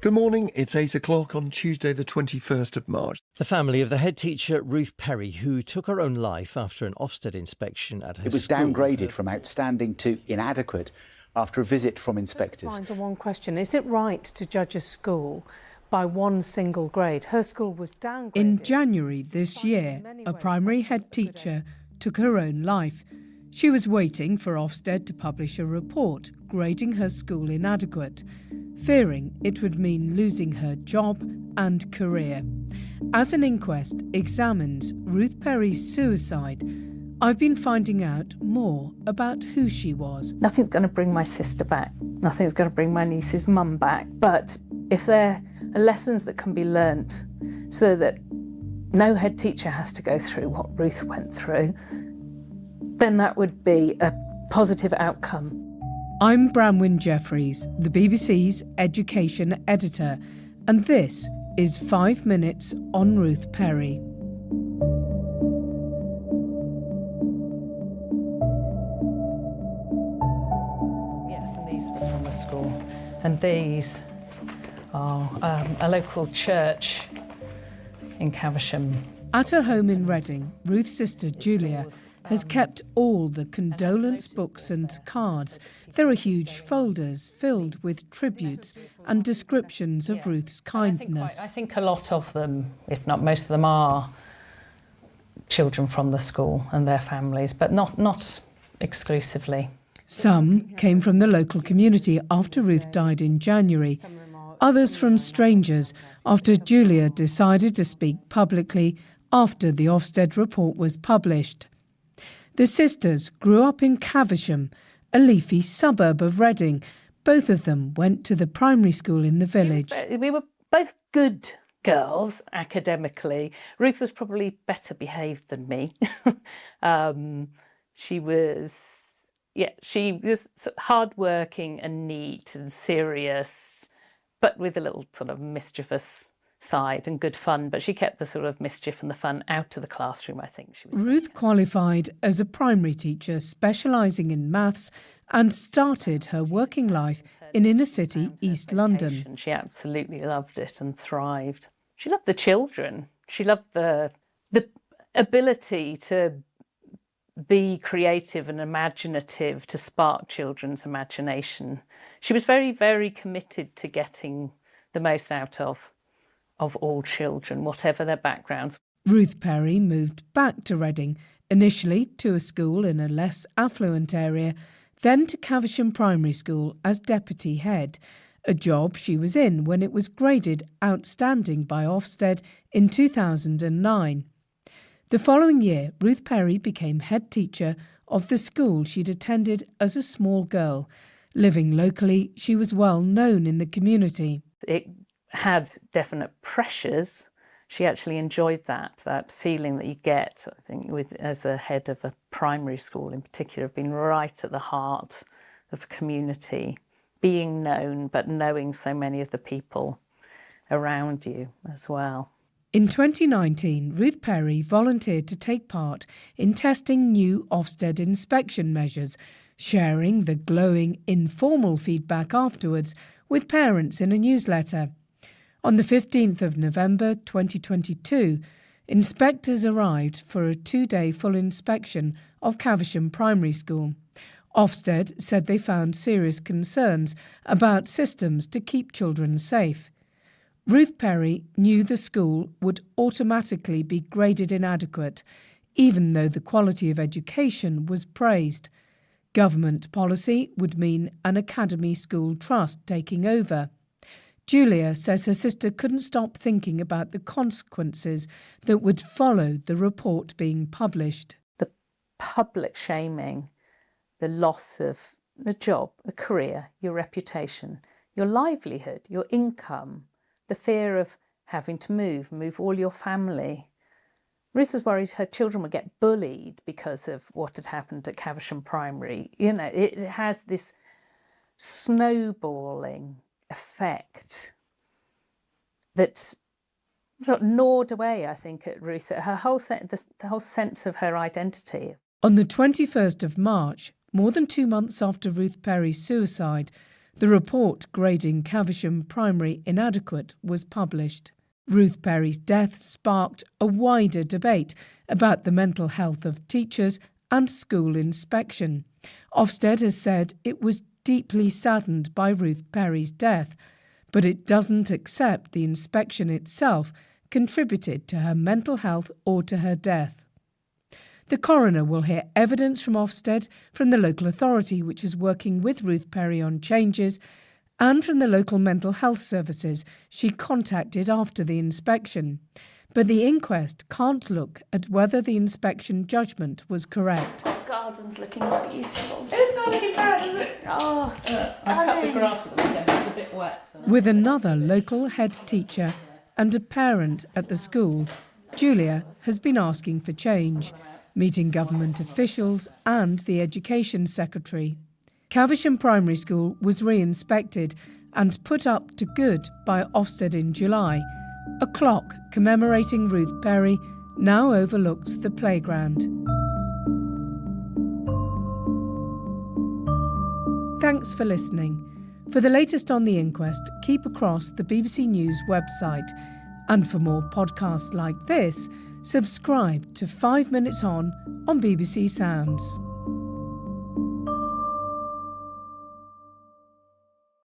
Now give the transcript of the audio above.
Good morning, it's 8 o'clock on Tuesday the 21st of March. The family of the head teacher Ruth Perry, who took her own life after an Ofsted inspection at her school. It was downgraded from outstanding to inadequate after a visit from inspectors. Let's find to one question. Is it right to judge a school by one single grade? Her school was downgraded. In January this year, a primary head teacher took her own life. She was waiting for Ofsted to publish a report grading her school inadequate, fearing it would mean losing her job and career. As an inquest examines Ruth Perry's suicide, I've been finding out more about who she was. Nothing's going to bring my sister back. Nothing's going to bring my niece's mum back. But if there are lessons that can be learnt so that no head teacher has to go through what Ruth went through, then that would be a positive outcome. I'm Branwen Jeffreys, the BBC's education editor, and this is 5 Minutes on Ruth Perry. Yes, and these were from the school. And these are a local church in Caversham. At her home in Reading, Ruth's sister Julia has kept all the condolence books and cards. There are huge folders filled with tributes and descriptions of Ruth's kindness. I think a lot of them, if not most of them, are children from the school and their families, but not exclusively. Some came from the local community after Ruth died in January. Others from strangers after Julia decided to speak publicly after the Ofsted report was published. The sisters grew up in Caversham, a leafy suburb of Reading. Both of them went to the primary school in the village. We were both good girls academically. Ruth was probably better behaved than me. She was sort of hardworking and neat and serious, but with a little sort of mischievous side and good fun, but she kept the sort of mischief and the fun out of the classroom, I think. Ruth qualified as a primary teacher specialising in maths and started her working life in inner city East London. She absolutely loved it and thrived. She loved the children. She loved the ability to be creative and imaginative, to spark children's imagination. She was very, very committed to getting the most out of all children, whatever their backgrounds. Ruth Perry moved back to Reading, initially to a school in a less affluent area, then to Caversham Primary School as deputy head, a job she was in when it was graded outstanding by Ofsted in 2009. The following year, Ruth Perry became head teacher of the school she'd attended as a small girl. Living locally, she was well known in the community. It had definite pressures. She actually enjoyed that feeling that you get, I think, as a head of a primary school in particular, of being right at the heart of a community, being known, but knowing so many of the people around you as well. In 2019, Ruth Perry volunteered to take part in testing new Ofsted inspection measures, sharing the glowing, informal feedback afterwards with parents in a newsletter. On the 15th of November 2022, inspectors arrived for a 2-day full inspection of Caversham Primary School. Ofsted said they found serious concerns about systems to keep children safe. Ruth Perry knew the school would automatically be graded inadequate, even though the quality of education was praised. Government policy would mean an academy school trust taking over. Julia says her sister couldn't stop thinking about the consequences that would follow the report being published. The public shaming, the loss of a job, a career, your reputation, your livelihood, your income, the fear of having to move all your family. Ruth was worried her children would get bullied because of what had happened at Caversham Primary. You know, it has this snowballing effect that sort of gnawed away, I think, at Ruth, at her the whole sense of her identity. On the 21st of March, more than 2 months after Ruth Perry's suicide, The report grading Caversham Primary inadequate was published. Ruth Perry's death sparked a wider debate about the mental health of teachers and school inspection. Ofsted has said it was deeply saddened by Ruth Perry's death, but it doesn't accept the inspection itself contributed to her mental health or to her death. The coroner will hear evidence from Ofsted, from the local authority which is working with Ruth Perry on changes, and from the local mental health services she contacted after the inspection. But the inquest can't look at whether the inspection judgment was correct. The garden's looking beautiful. It's not looking bad, is it? Oh, I cut the grass at the weekend, it's a bit wet. So. With another local head teacher and a parent at the school, Julia has been asking for change, meeting government officials and the Education Secretary. Caversham Primary School was re-inspected and put up to good by Ofsted in July. A clock commemorating Ruth Perry now overlooks the playground. Thanks for listening. For the latest on the inquest, keep across the BBC News website. And for more podcasts like this, subscribe to 5 Minutes On BBC Sounds.